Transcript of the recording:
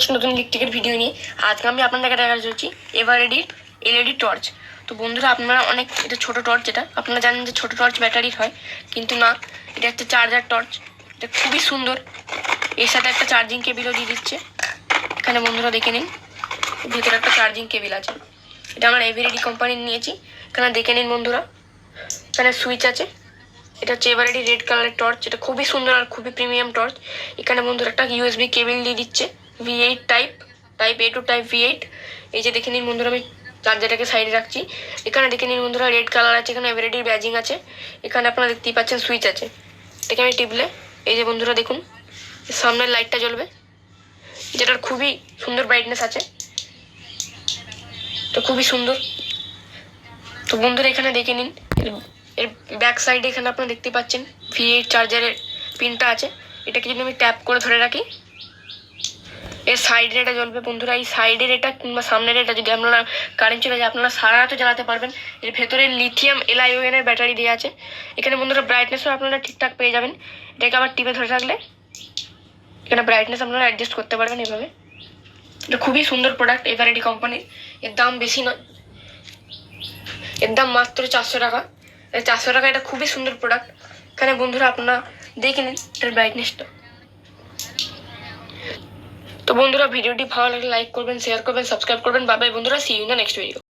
Next নতুন ইলেকট্রিকের video নিয়ে আজকে আমি আপনাদেরকে দেখা চলছি এভাররেডির এলইডি টর্চ। তো বন্ধুরা আপনারা অনেক এটা ছোটো টর্চ, এটা আপনারা জানেন যে ছোটো টর্চ ব্যাটারির হয়, কিন্তু না, এটা একটা চার্জার টর্চ। এটা খুবই সুন্দর, এর সাথে একটা চার্জিং কেবিলও দিয়ে দিচ্ছে। এখানে বন্ধুরা দেখে নিন, ভেতরে একটা চার্জিং কেবিল আছে। এটা আমার এভাররেডি কোম্পানির নিয়েছি। এখানে দেখে নিন বন্ধুরা, এখানে সুইচ আছে। এটা হচ্ছে এভাররেডি রেড কালারের টর্চ। এটা খুবই সুন্দর আর খুবই প্রিমিয়াম টর্চ। এখানে বন্ধুরা একটা ইউএসবি কেবিল দিয়ে দিচ্ছে, V8 type A two type V8। এই যে দেখে নিন বন্ধুরা, আমি চার্জারটাকে সাইডে রাখছি। এখানে দেখে নিন বন্ধুরা, রেড কালার আছে, এখানে এভাররেডির ব্যাজিং আছে। এখানে আপনারা দেখতেই পাচ্ছেন সুইচ আছে। এটাকে আমি টিপলে এই যে বন্ধুরা দেখুন, সামনের লাইটটা জ্বলবে, যেটার খুবই সুন্দর ব্রাইটনেস আছে। তো খুবই সুন্দর। তো বন্ধুরা এখানে দেখে নিন, এর ব্যাক সাইডে এখানে আপনারা দেখতে পাচ্ছেন V8 চার্জারের পিনটা আছে। এটাকে যদি আমি ট্যাপ করে ধরে রাখি, এর সাইডের এটা জ্বলবে বন্ধুরা। এই সাইডের এটা কিংবা সামনের এটা যদি আপনারা কারেন্ট চলে যায়, আপনারা সারা রাতও জ্বালাতে পারবেন। এর ভেতরে লিথিয়াম LiON এর ব্যাটারি দেওয়া আছে। এখানে বন্ধুরা ব্রাইটনেসও আপনারা ঠিকঠাক পেয়ে যাবেন। এটাকে আবার টিপে ধরে রাখলে এখানে ব্রাইটনেস আপনারা অ্যাডজাস্ট করতে পারবেন এভাবে। এটা খুবই সুন্দর প্রোডাক্ট এভাররেডি কোম্পানির। এর দাম বেশি নয়, এর দাম মাত্র 400 টাকা। 400 টাকা, এটা খুবই সুন্দর প্রোডাক্ট। এখানে বন্ধুরা আপনারা দেখে নিন এটার ব্রাইটনেসটা। তো বন্ধুরা ভিডিওটি ভালো লাগলে লাইক করবেন, শেয়ার করবেন, সাবস্ক্রাইব করবেন। বাই বাই বন্ধুরা, see you in the next video.